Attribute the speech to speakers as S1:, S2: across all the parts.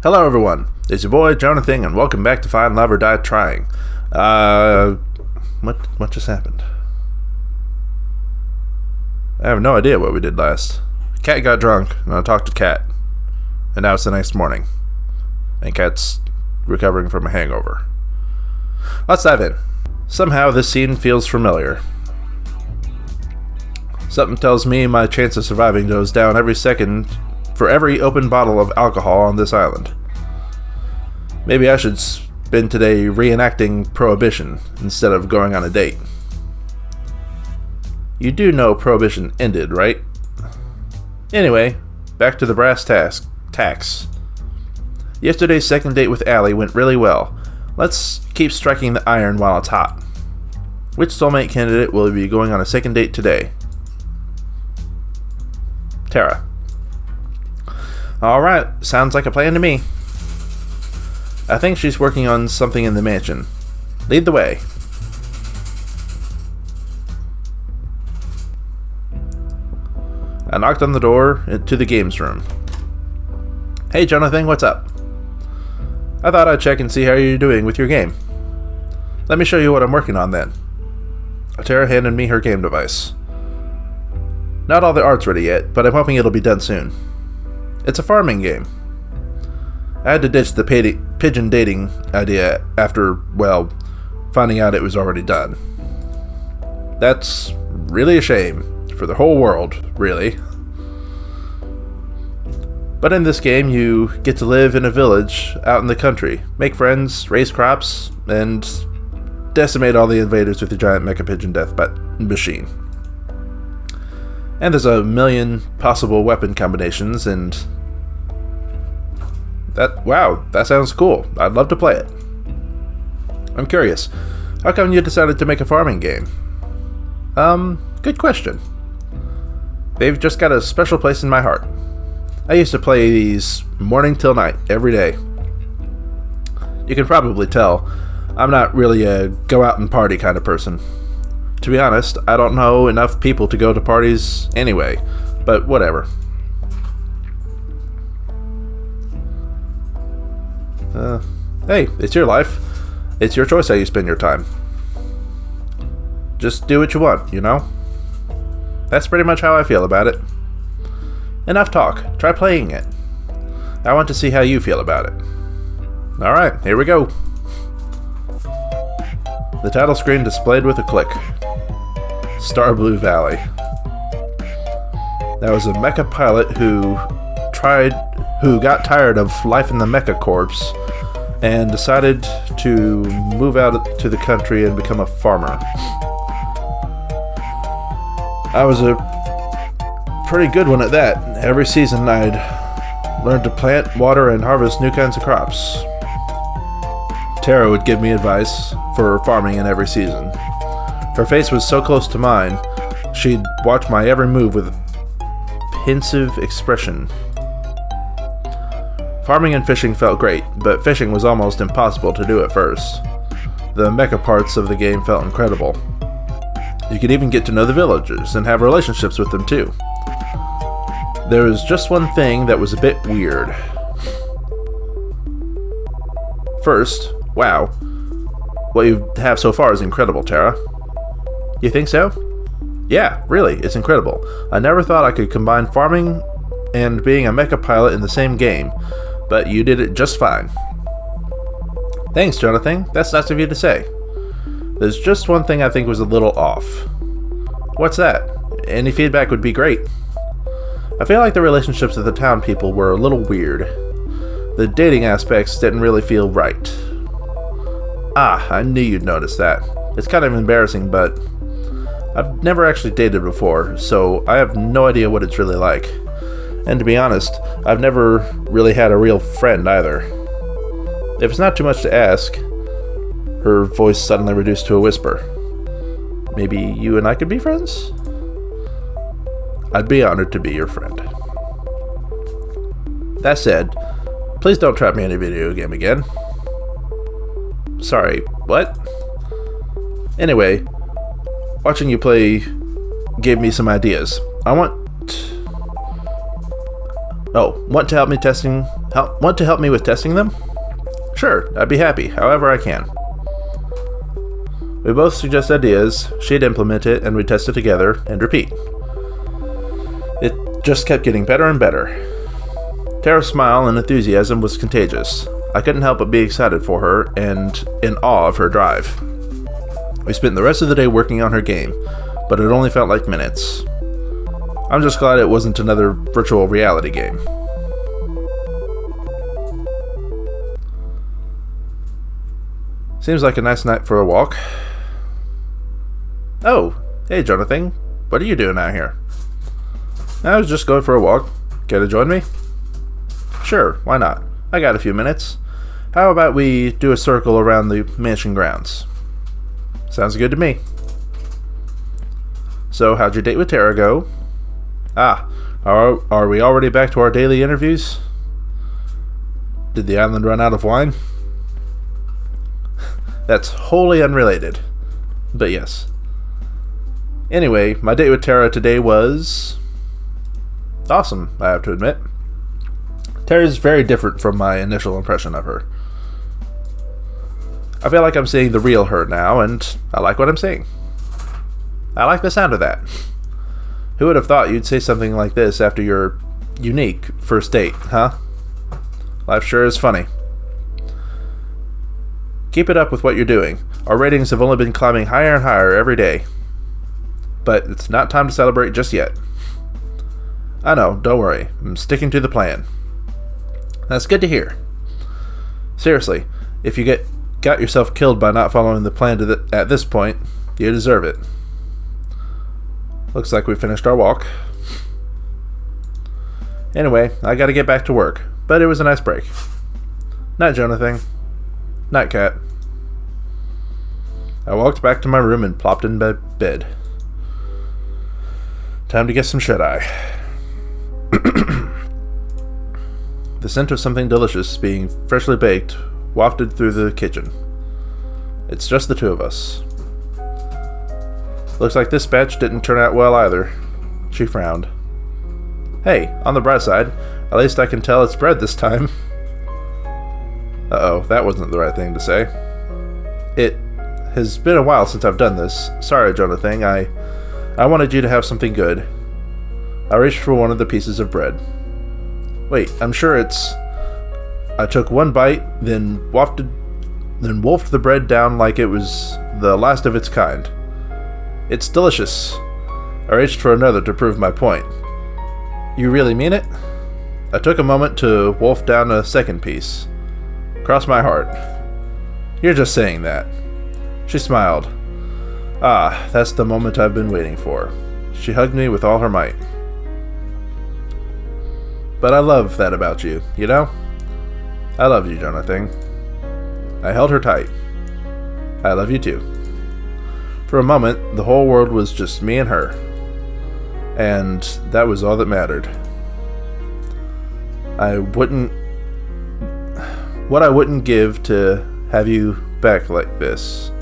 S1: Hello everyone, it's your boy JonahThing and welcome back to Find Love or Die Trying. What just happened? I have no idea what we did last. Cat got drunk and I talked to Cat. And now it's the next morning. And Cat's recovering from a hangover. Let's dive in. Somehow this scene feels familiar. Something tells me my chance of surviving goes down every second for every open bottle of alcohol on this island. Maybe I should spend today reenacting Prohibition instead of going on a date. You do know Prohibition ended, right? Anyway, back to the brass tacks. Yesterday's second date with Allie went really well. Let's keep striking the iron while it's hot. Which soulmate candidate will be going on a second date today? Tara. Alright, sounds like a plan to me. I think she's working on something in the mansion. Lead the way. I knocked on the door to the games room. Hey JonahThing, what's up? I thought I'd check and see how you're doing with your game. Let me show you what I'm working on then. Tara handed me her game device. Not all the art's ready yet, but I'm hoping it'll be done soon. It's a farming game. I had to ditch the pigeon dating idea after, well, finding out it was already done. That's really a shame for the whole world, really. But in this game, you get to live in a village out in the country, make friends, raise crops, and decimate all the invaders with a giant mecha pigeon death machine. And there's a million possible weapon combinations, and that sounds cool. I'd love to play it. I'm curious, how come you decided to make a farming game? Good question. They've just got a special place in my heart. I used to play these morning till night, every day. You can probably tell, I'm not really a go out and party kind of person. To be honest, I don't know enough people to go to parties anyway, but whatever. Hey, it's your life. It's your choice how you spend your time. Just do what you want, you know? That's pretty much how I feel about it. Enough talk. Try playing it. I want to see how you feel about it. Alright, here we go. The title screen displayed with a click. Star Blue Valley. That was a mecha pilot who got tired of life in the mecha corps and decided to move out to the country and become a farmer. I was a pretty good one at that. Every season I'd learn to plant, water, and harvest new kinds of crops. Tara would give me advice for farming in every season. Her face was so close to mine, she'd watch my every move with a pensive expression. Farming and fishing felt great, but fishing was almost impossible to do at first. The mecha parts of the game felt incredible. You could even get to know the villagers and have relationships with them too. There was just one thing that was a bit weird. First, wow, what you have so far is incredible, Tara. You think so? Yeah, really, it's incredible. I never thought I could combine farming and being a mecha pilot in the same game, but you did it just fine. Thanks, JonahThing. That's nice of you to say. There's just one thing I think was a little off. What's that? Any feedback would be great. I feel like the relationships with the town people were a little weird. The dating aspects didn't really feel right. I knew you'd notice that. It's kind of embarrassing, but I've never actually dated before, so I have no idea what it's really like. And to be honest, I've never really had a real friend either. If it's not too much to ask, her voice suddenly reduced to a whisper. Maybe you and I could be friends? I'd be honored to be your friend. That said, please don't trap me in a video game again. Sorry, what? Anyway, watching you play gave me some ideas. Oh, want to help me with testing them? Sure, I'd be happy, however I can. We both suggest ideas, she'd implement it, and we'd test it together, and repeat. It just kept getting better and better. Tara's smile and enthusiasm was contagious. I couldn't help but be excited for her, and in awe of her drive. We spent the rest of the day working on her game, but it only felt like minutes. I'm just glad it wasn't another virtual reality game. Seems like a nice night for a walk. Oh, hey JonahThing, what are you doing out here? I was just going for a walk. Care to join me? Sure, why not? I got a few minutes. How about we do a circle around the mansion grounds? Sounds good to me. So, how'd your date with Tara go? Ah, are we already back to our daily interviews? Did the island run out of wine? That's wholly unrelated. But yes. Anyway, my date with Tara today was awesome, I have to admit. Tara's very different from my initial impression of her. I feel like I'm seeing the real her now, and I like what I'm seeing. I like the sound of that. Who would have thought you'd say something like this after your unique first date, huh? Life sure is funny. Keep it up with what you're doing. Our ratings have only been climbing higher and higher every day. But it's not time to celebrate just yet. I know, don't worry. I'm sticking to the plan. That's good to hear. Seriously, if you got yourself killed by not following the plan at this point, you deserve it. Looks like we finished our walk. Anyway, I gotta get back to work, but it was a nice break. Night, JonahThing. Night, Cat. I walked back to my room and plopped in bed. Time to get some shut-eye. The scent of something delicious being freshly baked wafted through the kitchen. It's just the two of us. Looks like this batch didn't turn out well either. She frowned. Hey, on the bright side, at least I can tell it's bread this time. Uh-oh, that wasn't the right thing to say. It has been a while since I've done this. Sorry, JonahThing, I wanted you to have something good. I reached for one of the pieces of bread. Wait, I'm sure it's... I took one bite, then wolfed the bread down like it was the last of its kind. It's delicious. I reached for another to prove my point. You really mean it? I took a moment to wolf down a second piece. Cross my heart. You're just saying that. She smiled. Ah, that's the moment I've been waiting for. She hugged me with all her might. But I love that about you, you know? I love you, JonahThing. I held her tight. I love you too. For a moment, the whole world was just me and her. And that was all that mattered. What I wouldn't give to have you back like this.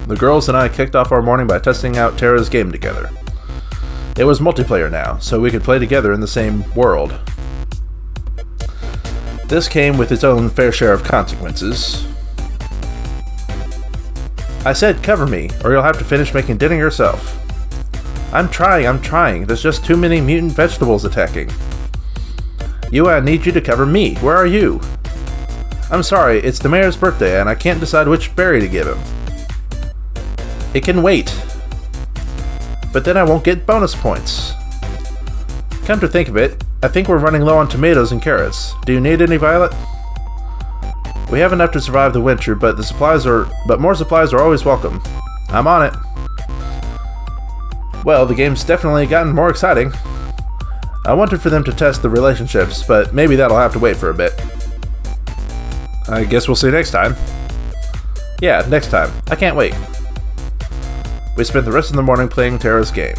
S1: The girls and I kicked off our morning by testing out Tara's game together. It was multiplayer now, so we could play together in the same world. This came with its own fair share of consequences. I said cover me, or you'll have to finish making dinner yourself. I'm trying. There's just too many mutant vegetables attacking. I need you to cover me. Where are you? I'm sorry, it's the mayor's birthday and I can't decide which berry to give him. It can wait. But then I won't get bonus points. Come to think of it, I think we're running low on tomatoes and carrots. Do you need any, Violet? We have enough to survive the winter, but more supplies are always welcome. I'm on it. Well, the game's definitely gotten more exciting. I wanted for them to test the relationships, but maybe that'll have to wait for a bit. I guess we'll see next time. Yeah, next time. I can't wait. We spent the rest of the morning playing Tara's game.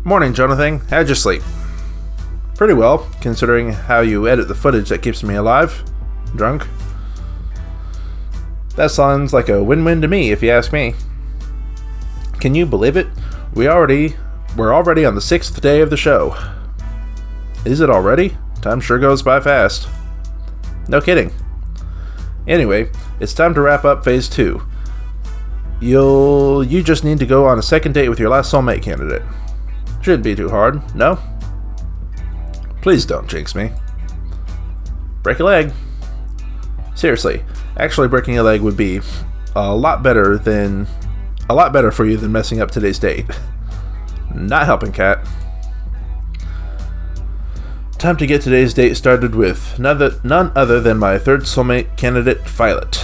S1: Morning, JonahThing. How'd you sleep? Pretty well, considering how you edit the footage that keeps me alive. Drunk. That sounds like a win-win to me, if you ask me. Can you believe it? We're already on the 6th day of the show. Is it already? Time sure goes by fast. No kidding. Anyway, it's time to wrap up Phase 2. You just need to go on a second date with your last soulmate candidate. Shouldn't be too hard, no? Please don't jinx me. Break a leg. Seriously, actually breaking a leg would be a lot better for you than messing up today's date. Not helping, Cat. Time to get today's date started with none other than my third soulmate candidate, Violet.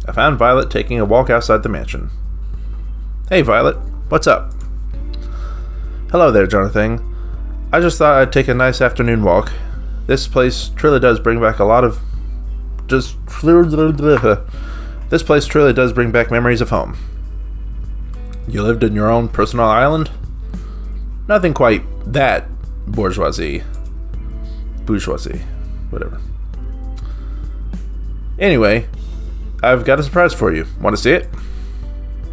S1: I found Violet taking a walk outside the mansion. Hey Violet, what's up? Hello there, JonahThing. I just thought I'd take a nice afternoon walk. This place truly does bring back This place truly does bring back memories of home. You lived in your own personal island? Nothing quite that bourgeoisie, whatever. Anyway, I've got a surprise for you. Want to see it?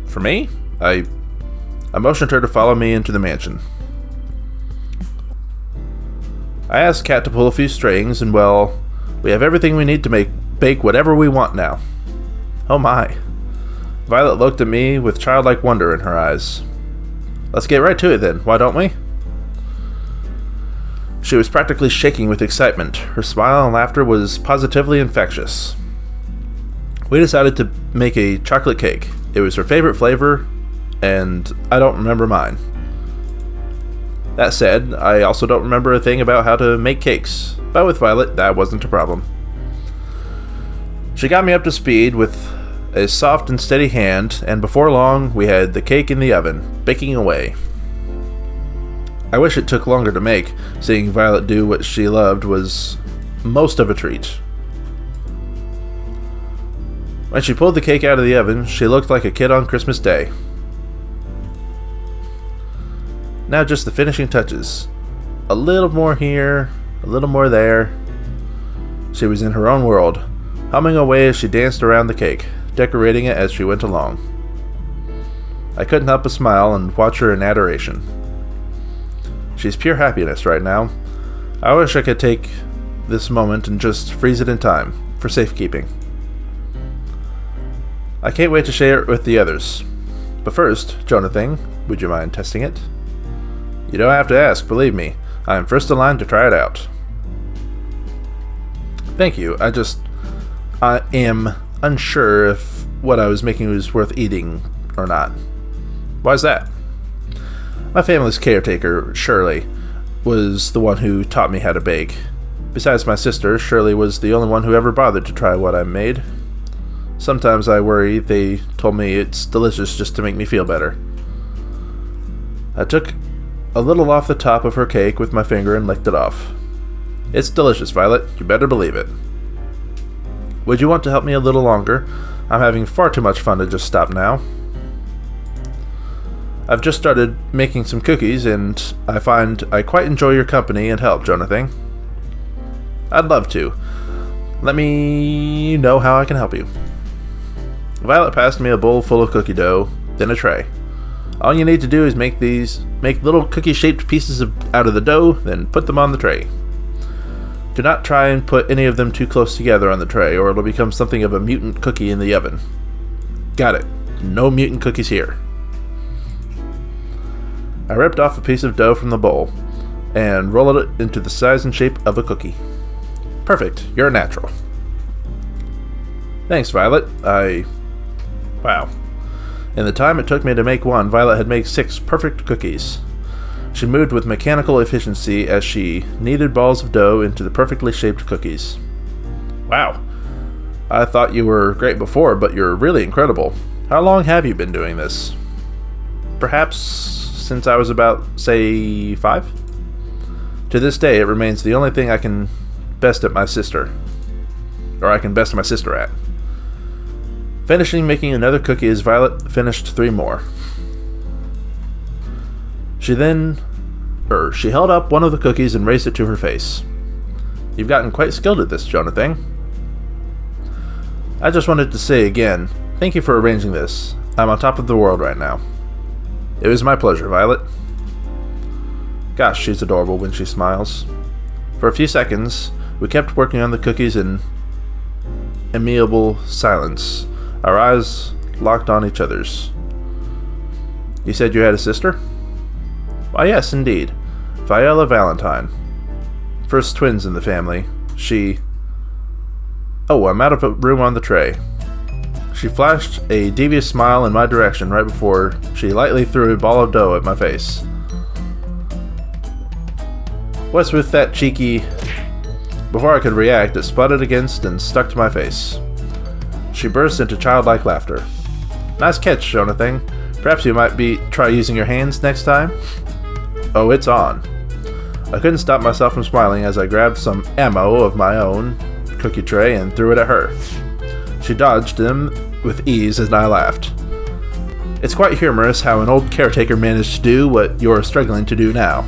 S1: For me? I motioned her to follow me into the mansion. I asked Kat to pull a few strings, and well, we have everything we need to bake whatever we want now. Oh my. Violet looked at me with childlike wonder in her eyes. Let's get right to it then, why don't we? She was practically shaking with excitement. Her smile and laughter was positively infectious. We decided to make a chocolate cake. It was her favorite flavor, and I don't remember mine. That said, I also don't remember a thing about how to make cakes, but with Violet, that wasn't a problem. She got me up to speed with a soft and steady hand, and before long, we had the cake in the oven, baking away. I wish it took longer to make. Seeing Violet do what she loved was most of a treat. When she pulled the cake out of the oven, she looked like a kid on Christmas Day. Now just the finishing touches. A little more here, a little more there. She was in her own world, humming away as she danced around the cake, decorating it as she went along. I couldn't help but smile and watch her in adoration. She's pure happiness right now. I wish I could take this moment and just freeze it in time, for safekeeping. I can't wait to share it with the others. But first, JonahThing, would you mind testing it? You don't have to ask, believe me. I am first in line to try it out. Thank you. I am unsure if what I was making was worth eating or not. Why's that? My family's caretaker, Shirley, was the one who taught me how to bake. Besides my sister, Shirley was the only one who ever bothered to try what I made. Sometimes I worry they told me it's delicious just to make me feel better. I took a little off the top of her cake with my finger and licked it off. It's delicious, Violet. You better believe it. Would you want to help me a little longer? I'm having far too much fun to just stop now. I've just started making some cookies, and I find I quite enjoy your company and help, JonahThing. I'd love to. Let me know how I can help you. Violet passed me a bowl full of cookie dough, then a tray. All you need to do is make little cookie-shaped pieces out of the dough, then put them on the tray. Do not try and put any of them too close together on the tray, or it'll become something of a mutant cookie in the oven. Got it. No mutant cookies here. I ripped off a piece of dough from the bowl, and rolled it into the size and shape of a cookie. Perfect. You're a natural. Thanks, Violet. Wow. In the time it took me to make one, Violet had made 6 perfect cookies. She moved with mechanical efficiency as she kneaded balls of dough into the perfectly shaped cookies. Wow. I thought you were great before, but you're really incredible. How long have you been doing this? Perhaps since I was about, say, 5? To this day, it remains the only thing I can best my sister at. Finishing making another cookie as Violet finished 3 more. She held up one of the cookies and raised it to her face. You've gotten quite skilled at this, JonahThing. I just wanted to say again, thank you for arranging this. I'm on top of the world right now. It was my pleasure, Violet. Gosh, she's adorable when she smiles. For a few seconds, we kept working on the cookies in amiable silence, our eyes locked on each other's. You said you had a sister? Why, yes, indeed. Viola Valentine. First twins in the family. Oh, I'm out of room on the tray. She flashed a devious smile in my direction right before she lightly threw a ball of dough at my face. What's with that cheeky... Before I could react, it sputtered against and stuck to my face. She burst into childlike laughter. Nice catch, JonahThing. Perhaps you might try using your hands next time? Oh, it's on. I couldn't stop myself from smiling as I grabbed some ammo of my own cookie tray and threw it at her. She dodged them with ease as I laughed. It's quite humorous how an old caretaker managed to do what you're struggling to do now.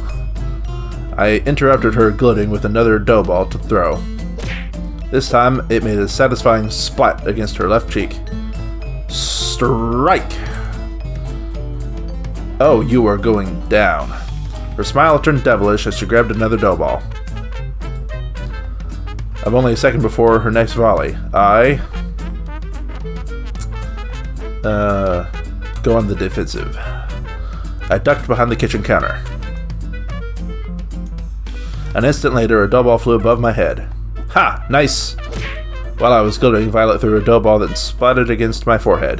S1: I interrupted her gloating with another dough ball to throw. This time, it made a satisfying splat against her left cheek. Strike! Oh, you are going down. Her smile turned devilish as she grabbed another dough ball. I'm only a second before her next volley. Go on the defensive. I ducked behind the kitchen counter. An instant later, a dough ball flew above my head. Ha! Nice! While I was gloating, Violet threw a dough ball that splattered against my forehead.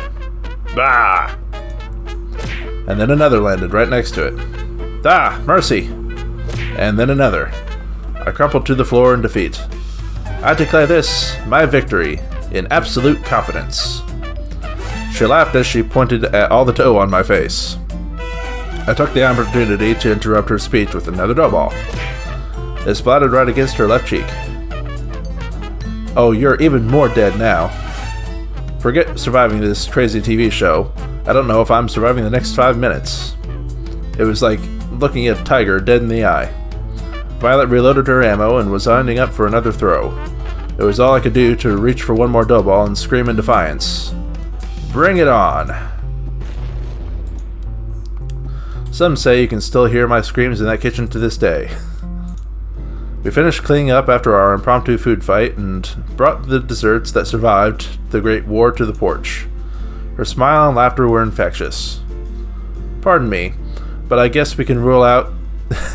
S1: Bah! And then another landed right next to it. Ah! Mercy! And then another. I crumpled to the floor in defeat. I declare this my victory in absolute confidence. She laughed as she pointed at all the dough on my face. I took the opportunity to interrupt her speech with another dough ball. It splattered right against her left cheek. Oh, you're even more dead now. Forget surviving this crazy TV show. I don't know if I'm surviving the next 5 minutes. It was like looking at a tiger dead in the eye. Violet reloaded her ammo and was lining up for another throw. It was all I could do to reach for one more dough ball and scream in defiance. Bring it on! Some say you can still hear my screams in that kitchen to this day. We finished cleaning up after our impromptu food fight and brought the desserts that survived the Great War to the porch. Her smile and laughter were infectious. Pardon me, but I guess we can rule out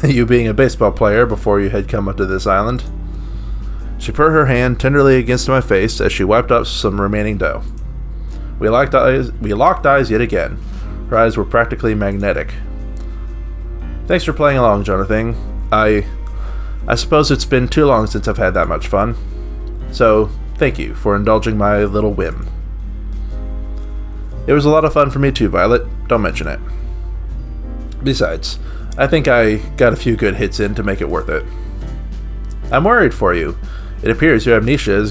S1: you being a baseball player before you had come up to this island. She put her hand tenderly against my face as she wiped up some remaining dough. We locked eyes yet again. Her eyes were practically magnetic. Thanks for playing along, JonahThing. I suppose it's been too long since I've had that much fun. So, thank you for indulging my little whim. It was a lot of fun for me too, Violet. Don't mention it. Besides, I think I got a few good hits in to make it worth it. I'm worried for you. It appears your amnesia is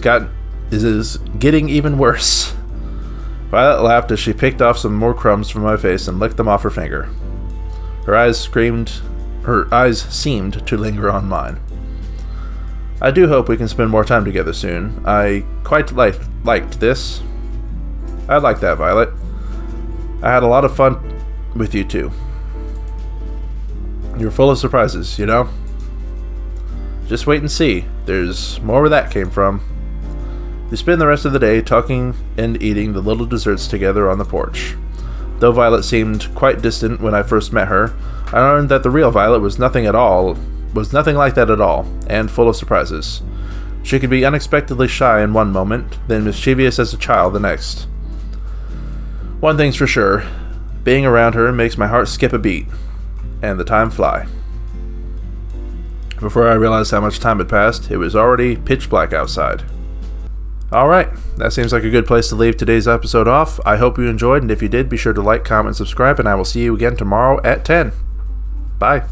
S1: getting even worse. Violet laughed as she picked off some more crumbs from my face and licked them off her finger. Her eyes seemed to linger on mine. I do hope we can spend more time together soon. I quite liked this. I like that, Violet. I had a lot of fun with you too. You're full of surprises, you know? Just wait and see. There's more where that came from. We spend the rest of the day talking and eating the little desserts together on the porch. Though Violet seemed quite distant when I first met her, I learned that the real Violet was nothing like that at all, and full of surprises. She could be unexpectedly shy in one moment, then mischievous as a child the next. One thing's for sure, being around her makes my heart skip a beat, and the time fly. Before I realized how much time had passed, it was already pitch black outside. Alright, that seems like a good place to leave today's episode off. I hope you enjoyed, and if you did, be sure to like, comment, and subscribe, and I will see you again tomorrow at 10. Bye.